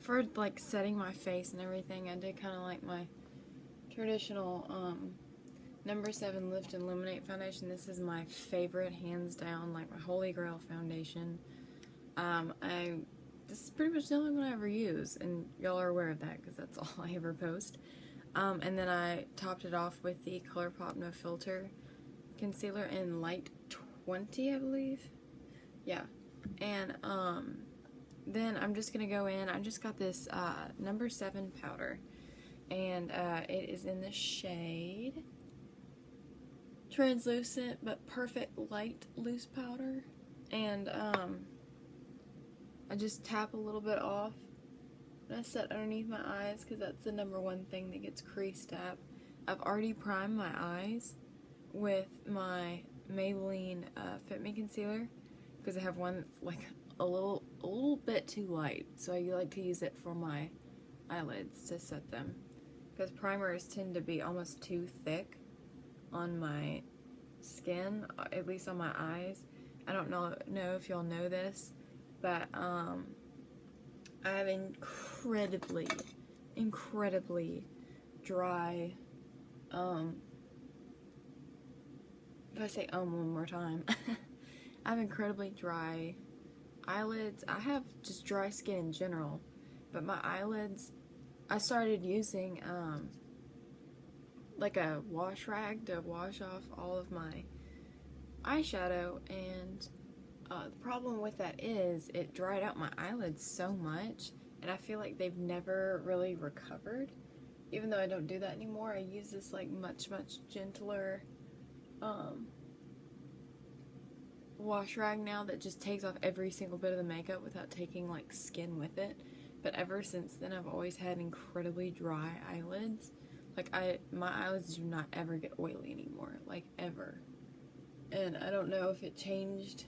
for like setting my face and everything, I did kind of like my traditional number 7 Lift and Illuminate foundation. This is my favorite, hands down, like my holy grail foundation. This is pretty much the only one I ever use, and y'all are aware of that because that's all I ever post. And then I topped it off with the ColourPop No Filter concealer in light 20, I believe. Yeah. And then I'm just gonna go in. I just got this number 7 powder, and it is in the shade Translucent but Perfect Light Loose Powder. And I just tap a little bit off, and I set underneath my eyes because that's the number 1 thing that gets creased at. I've already primed my eyes with my Maybelline Fit Me concealer because I have one that's like a little bit too light, so I like to use it for my eyelids to set them, because primers tend to be almost too thick on my skin, at least on my eyes. I don't know if y'all know this, but I have incredibly dry, if I say one more time, I have incredibly dry eyelids. I have just dry skin in general, but my eyelids, I started using like a wash rag to wash off all of my eyeshadow, and the problem with that is it dried out my eyelids so much, and I feel like they've never really recovered. Even though I don't do that anymore, I use this like much gentler wash rag now that just takes off every single bit of the makeup without taking like skin with it. But ever since then, I've always had incredibly dry eyelids. Like my eyelids do not ever get oily anymore, like ever. And I don't know if it changed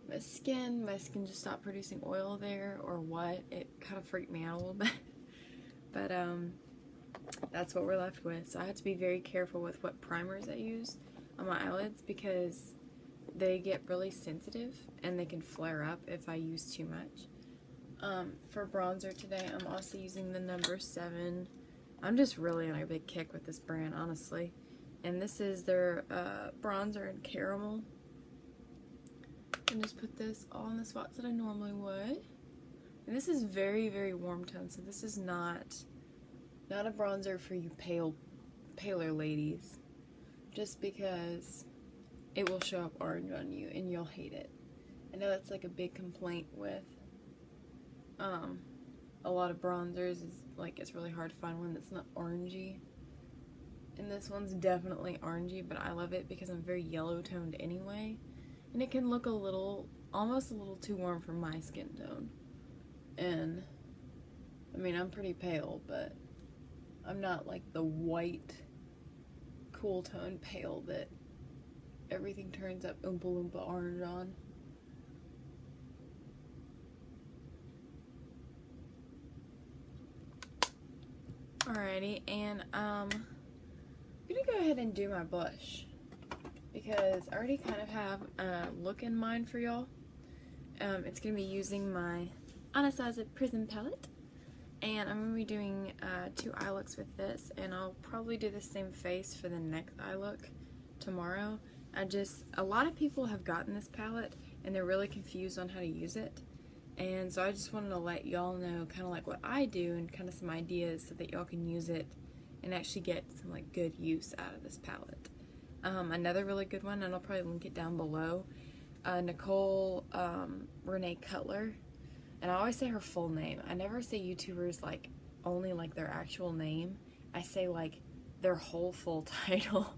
my skin just stopped producing oil there, or what. It kind of freaked me out a little bit. But that's what we're left with. So I have to be very careful with what primers I use on my eyelids, because they get really sensitive and they can flare up if I use too much. For bronzer today, I'm also using the number 7. I'm just really on a big kick with this brand, honestly. And this is their bronzer in caramel. And just put this all in the spots that I normally would. And this is very warm tone, so this is not a bronzer for you paler ladies, just because it will show up orange on you and you'll hate it. I know that's like a big complaint with a lot of bronzers, is like it's really hard to find one that's not orangey. And this one's definitely orangey, but I love it because I'm very yellow toned anyway, and it can look almost a little too warm for my skin tone. And I mean, I'm pretty pale, but I'm not like the white cool tone pale that everything turns up Oompa Loompa orange on. Alrighty, and I'm gonna go ahead and do my blush, because I already kind of have a look in mind for y'all. It's gonna be using my Anastasia Prism palette, and I'm gonna be doing 2 eye looks with this, and I'll probably do the same face for the next eye look tomorrow. A lot of people have gotten this palette and they're really confused on how to use it, and so I just wanted to let y'all know kind of like what I do and kind of some ideas so that y'all can use it and actually get some like good use out of this palette. Another really good one, and I'll probably link it down below, Nicole Renee Cutler, and I always say her full name. I never say YouTubers like only like their actual name. I say like their whole full title,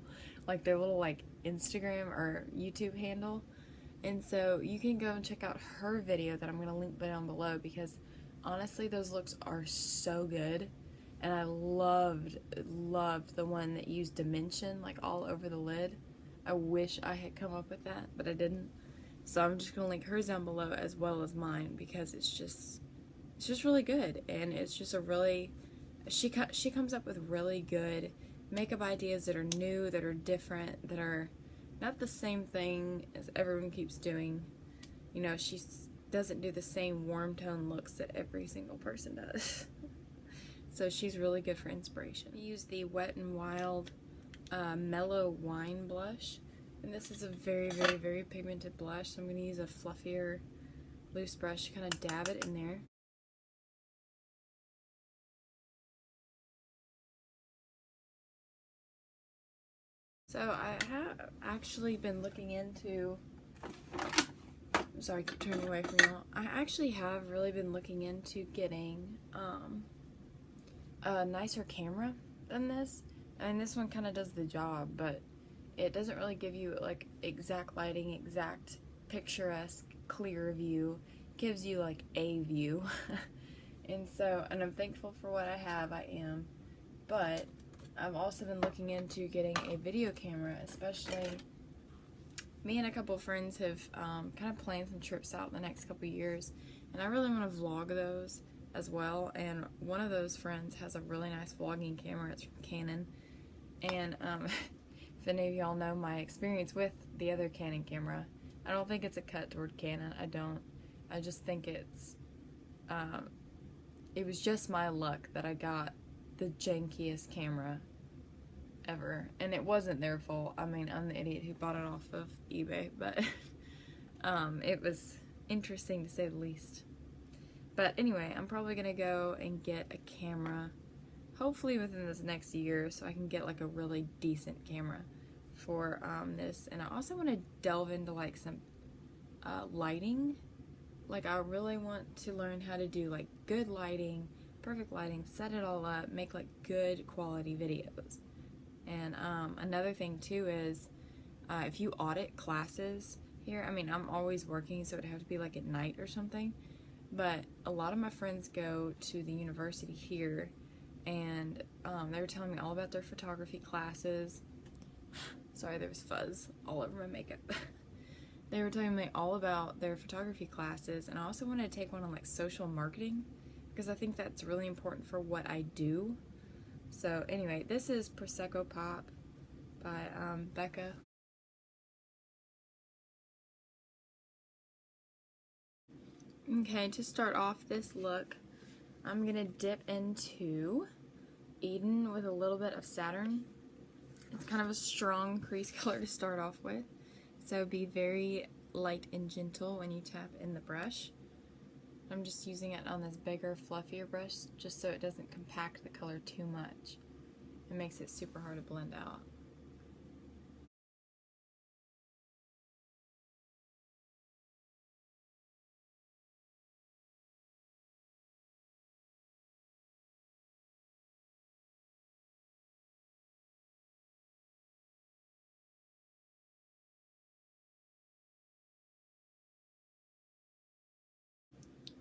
like their little like Instagram or YouTube handle. And so you can go and check out her video that I'm going to link down below, because honestly those looks are so good. And I loved the one that used dimension like all over the lid. I wish I had come up with that, but I didn't. So I'm just going to link hers down below as well as mine, because it's just really good. And it's just a really, she comes up with really good makeup ideas that are new, that are different, that are not the same thing as everyone keeps doing. You know, she's doesn't do the same warm tone looks that every single person does. So she's really good for inspiration. I use the Wet n Wild Mellow Wine blush, and this is a very, very, very pigmented blush, so I'm going to use a fluffier loose brush to kind of dab it in there. So I have actually been looking into, I'm sorry, I keep turning away from y'all. I actually have really been looking into getting a nicer camera than this. And this one kind of does the job, but it doesn't really give you like exact lighting, exact picturesque clear view. It gives you like a view. And I'm thankful for what I have, I am. But I've also been looking into getting a video camera, especially me and a couple of friends have kind of planned some trips out in the next couple of years, and I really want to vlog those as well. And one of those friends has a really nice vlogging camera. It's from Canon, and if any of y'all know my experience with the other Canon camera, I don't think it's a cut toward Canon. I just think it's it was just my luck that I got the jankiest camera ever, and it wasn't their fault. I mean, I'm the idiot who bought it off of eBay, but it was interesting to say the least. But anyway, I'm probably gonna go and get a camera hopefully within this next year, so I can get like a really decent camera for this. And I also want to delve into like some lighting. Like, I really want to learn how to do like good lighting, perfect lighting, set it all up, make like good quality videos. And another thing too is if you audit classes here, I mean, I'm always working, so it'd have to be like at night or something, but a lot of my friends go to the university here, and they were telling me all about their photography classes. Sorry, there was fuzz all over my makeup. They were telling me all about their photography classes, and I also wanted to take one on like social marketing, because I think that's really important for what I do. So anyway, this is Prosecco Pop by Becca. Okay, to start off this look, I'm gonna dip into Eden with a little bit of Saturn. It's kind of a strong crease color to start off with, so be very light and gentle when you tap in the brush. I'm just using it on this bigger, fluffier brush just so it doesn't compact the color too much. It makes it super hard to blend out.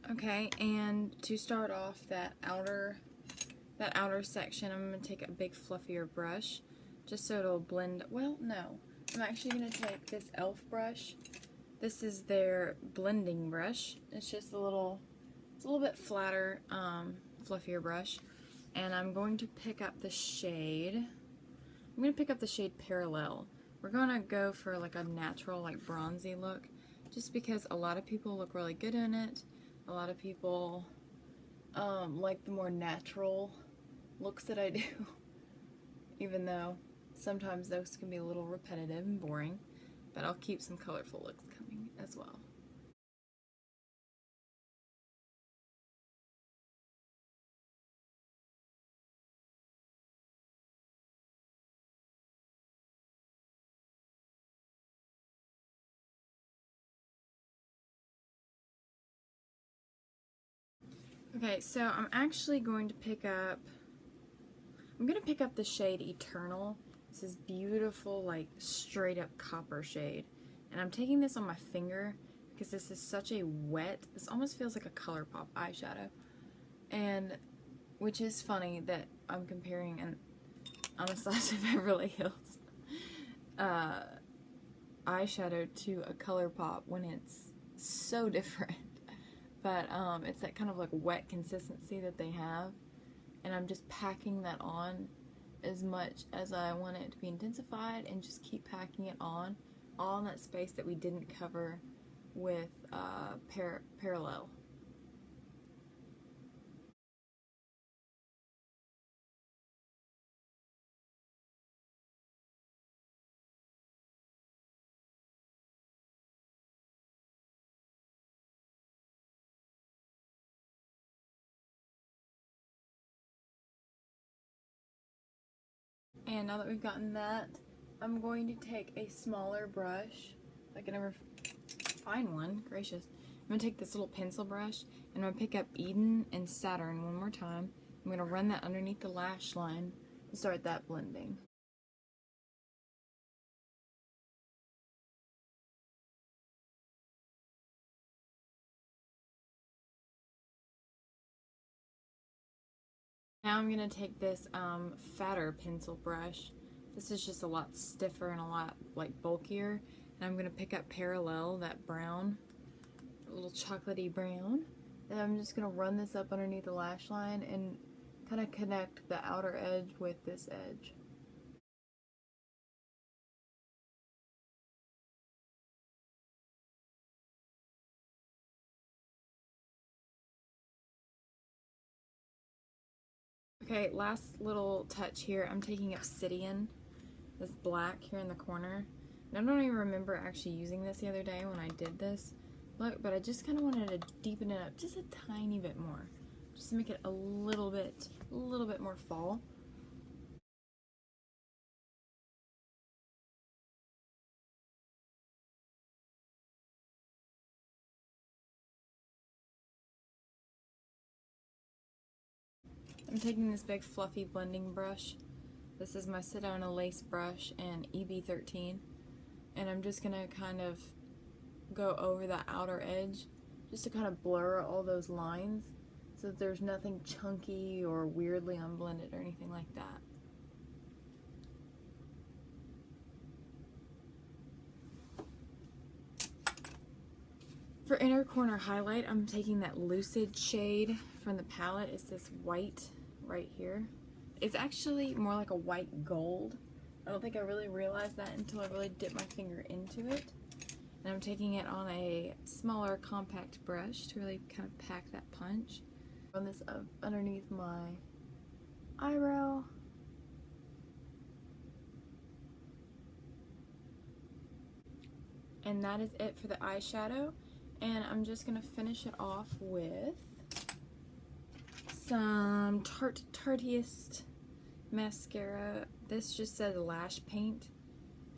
Okay, and to start off that outer section, I'm going to take a big fluffier brush just so it'll blend. Well, no. I'm actually going to take this e.l.f. brush. This is their blending brush. It's just a little bit flatter, fluffier brush. And I'm going to pick up the shade. I'm going to pick up the shade Parallel. We're going to go for like a natural, like bronzy look, just because a lot of people look really good in it. A lot of people like the more natural looks that I do, even though sometimes those can be a little repetitive and boring, but I'll keep some colorful looks coming as well. Okay, so I'm actually going to pick up the shade Eternal. This is beautiful, like straight up copper shade. And I'm taking this on my finger because this is such a wet, this almost feels like a ColourPop eyeshadow. And, which is funny that I'm comparing an Anastasia Beverly Hills eyeshadow to a ColourPop when it's so different. But it's that kind of like wet consistency that they have, and I'm just packing that on as much as I want it to be intensified, and just keep packing it on, all in that space that we didn't cover with Parallel. And now that we've gotten that, I'm going to take a smaller brush. I can never find one, gracious. I'm going to take this little pencil brush and I'm going to pick up Eden and Saturn one more time. I'm going to run that underneath the lash line to start that blending. Now I'm going to take this fatter pencil brush. This is just a lot stiffer and a lot like bulkier. And I'm going to pick up Parallel, that brown, a little chocolatey brown. And I'm just going to run this up underneath the lash line and kind of connect the outer edge with this edge. Okay, last little touch here. I'm taking Obsidian, this black here in the corner. And I don't even remember actually using this the other day when I did this look, but I just kind of wanted to deepen it up just a tiny bit more, just to make it a little bit more fall. I'm taking this big fluffy blending brush. This is my Sedona lace brush and EB13, and I'm just gonna kind of go over the outer edge just to kind of blur all those lines so that there's nothing chunky or weirdly unblended or anything like that. For inner corner highlight, I'm taking that Lucid shade from the palette. It's this white right here. It's actually more like a white gold. I don't think I really realized that until I really dipped my finger into it. And I'm taking it on a smaller compact brush to really kind of pack that punch. Run this up underneath my eyebrow. And that is it for the eyeshadow. And I'm just going to finish it off with some Tarteist mascara. This just says lash paint.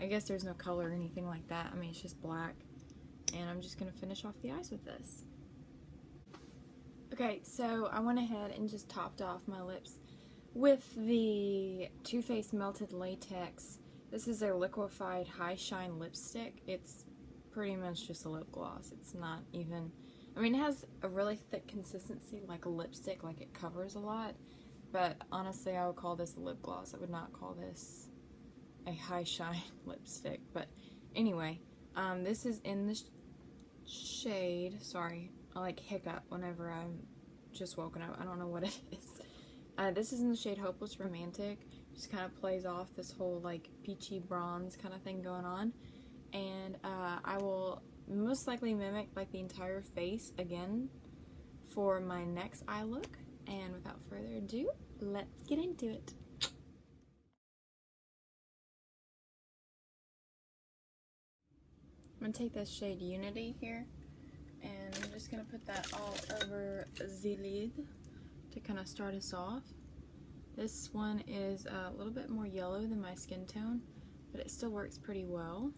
I guess there's no color or anything like that. I mean, it's just black. And I'm just going to finish off the eyes with this. Okay, so I went ahead and just topped off my lips with the Too Faced Melted Latex. This is their liquefied high shine lipstick. It's pretty much just a lip gloss. It's not even, I mean, it has a really thick consistency like a lipstick, like it covers a lot, but honestly I would call this a lip gloss. I would not call this a high shine lipstick. But anyway, this is in the shade, sorry, I like hiccup whenever I'm just woken up, I don't know what it is. This is in the shade Hopeless Romantic. Just kind of plays off this whole like peachy bronze kind of thing going on. And I will most likely mimic like the entire face again for my next eye look. And without further ado, let's get into it. I'm going to take this shade Unity here, and I'm just going to put that all over the lid to kind of start us off. This one is a little bit more yellow than my skin tone, but it still works pretty well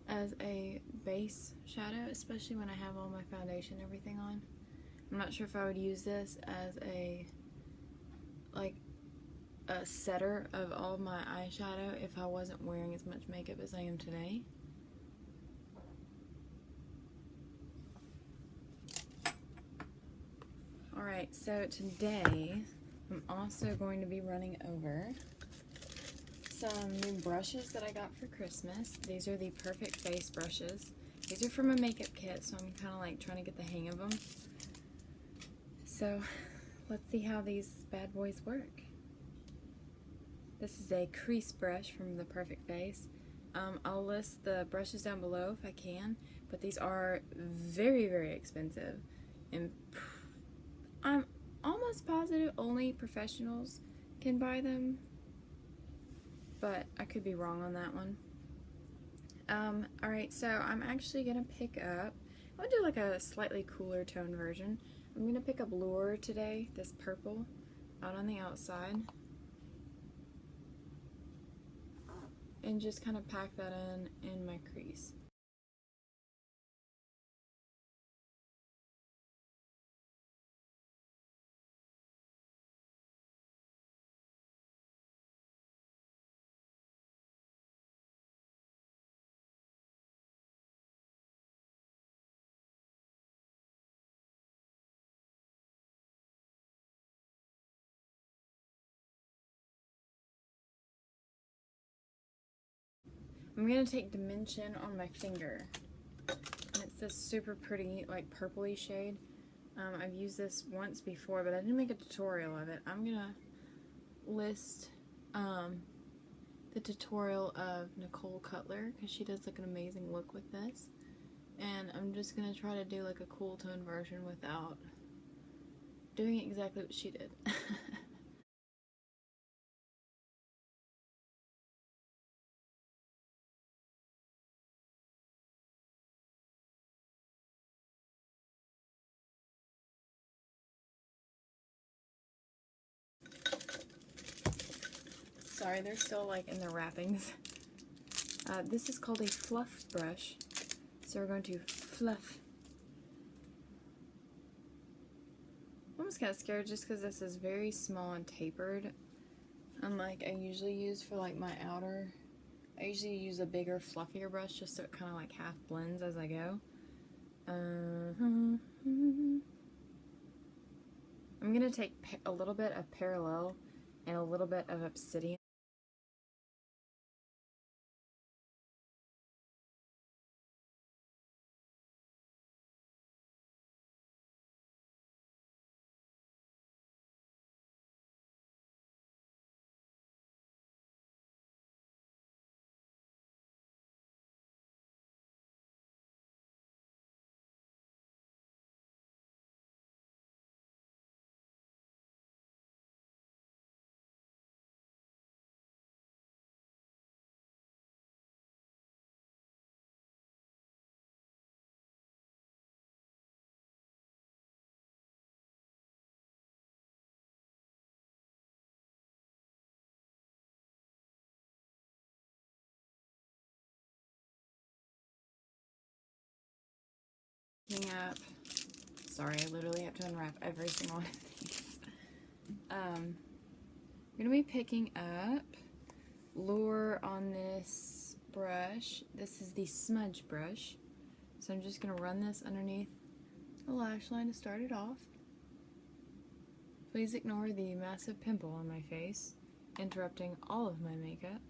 as a base shadow, especially when I have all my foundation and everything on. I'm not sure if I would use this as a setter of all my eyeshadow if I wasn't wearing as much makeup as I am today. Alright, so today I'm also going to be running over some new brushes that I got for Christmas. These are the Perfect Face brushes. These are from a makeup kit, so I'm kind of like trying to get the hang of them. So let's see how these bad boys work. This is a crease brush from the Perfect Face. I'll list the brushes down below if I can, but these are very, very expensive, and I'm almost positive only professionals can buy them, but I could be wrong on that one. Alright, so I'm actually going to pick up, I'm going to do like a slightly cooler tone version. I'm going to pick up Lure today, this purple, out on the outside, and just kind of pack that in my crease. I'm going to take Dimension on my finger, and it's this super pretty, like, purpley shade. I've used this once before, but I didn't make a tutorial of it. I'm going to list the tutorial of Nicole Cutler, because she does like an amazing look with this. And I'm just going to try to do like a cool tone version without doing exactly what she did. Sorry, they're still like in the wrappings. This is called a fluff brush, so we're going to fluff. I'm almost kind of scared just because this is very small and tapered, unlike I usually use for like my outer. I usually use a bigger, fluffier brush just so it kind of like half blends as I go. I'm going to take a little bit of Parallel and a little bit of Obsidian. Up. Sorry, I literally have to unwrap every single one of these. I'm going to be picking up Lure on this brush. This is the smudge brush. So I'm just going to run this underneath the lash line to start it off. Please ignore the massive pimple on my face, interrupting all of my makeup.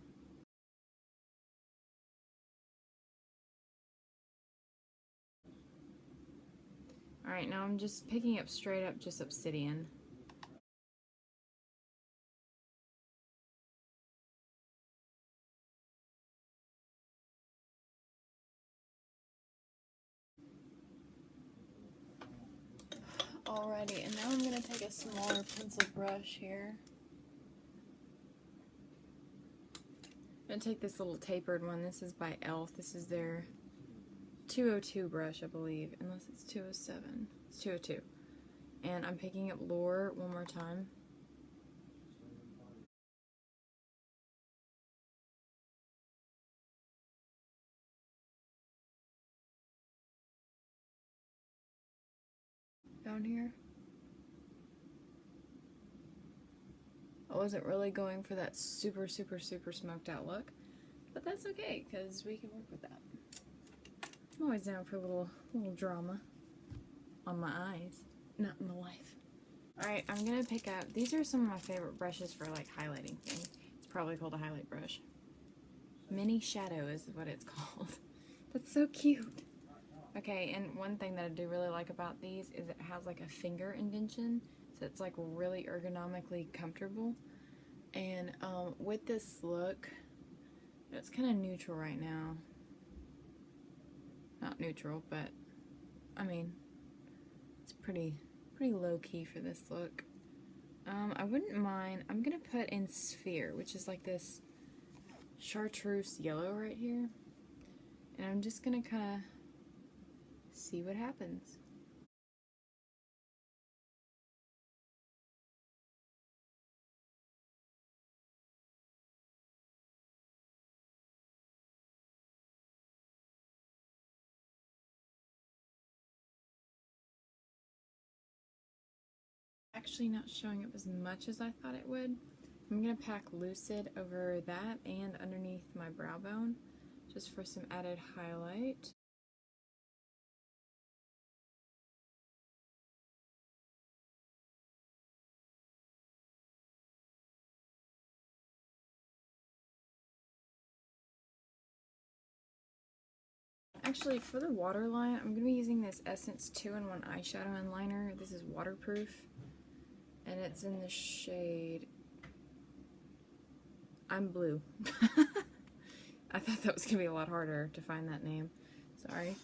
Alright, now I'm just picking up straight up just Obsidian. Alrighty, and now I'm going to take a smaller pencil brush here. I'm going to take this little tapered one. This is by e.l.f. This is their 202 brush, I believe, unless it's 207. It's 202. And I'm picking up Lure one more time. Down here. I wasn't really going for that super, super, super smoked out look, but that's okay, because we can work with that. I'm always down for a little drama on my eyes, not in my life. Alright, I'm going to pick up, these are some of my favorite brushes for like highlighting things. It's probably called a highlight brush. Mini Shadow is what it's called. That's so cute. Okay, and one thing that I do really like about these is it has like a finger indentation, so it's like really ergonomically comfortable. And with this look, It's kind of neutral right now. Not neutral, but I mean, it's pretty low-key for this look. I wouldn't mind, I'm gonna put in Sphere, which is like this chartreuse yellow right here. And I'm just gonna kind of see what happens. Actually not showing up as much as I thought it would. I'm gonna pack Lucid over that and underneath my brow bone, just for some added highlight. Actually, for the waterline, I'm going to be using this Essence 2-in-1 eyeshadow liner. This is waterproof, and it's in the shade I'm Blue. I thought that was going to be a lot harder to find that name. Sorry.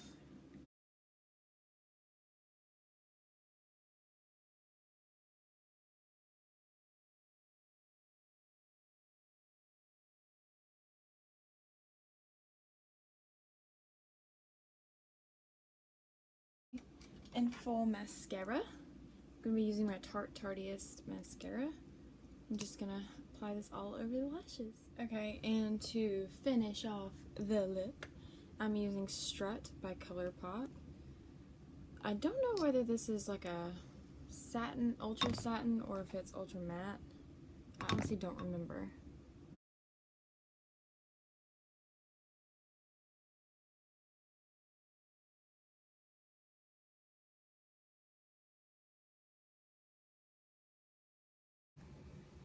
In full mascara, I'm going to be using my Tarte Tardiest mascara. I'm just going to apply this all over the lashes. Okay, and to finish off the look, I'm using Strut by ColourPop. I don't know whether this is like a satin, ultra satin, or if it's ultra matte. I honestly don't remember.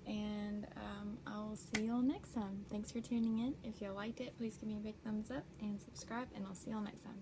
And I'll see y'all next time. Thanks for tuning in. If y'all liked it, please give me a big thumbs up and subscribe, and I'll see y'all next time.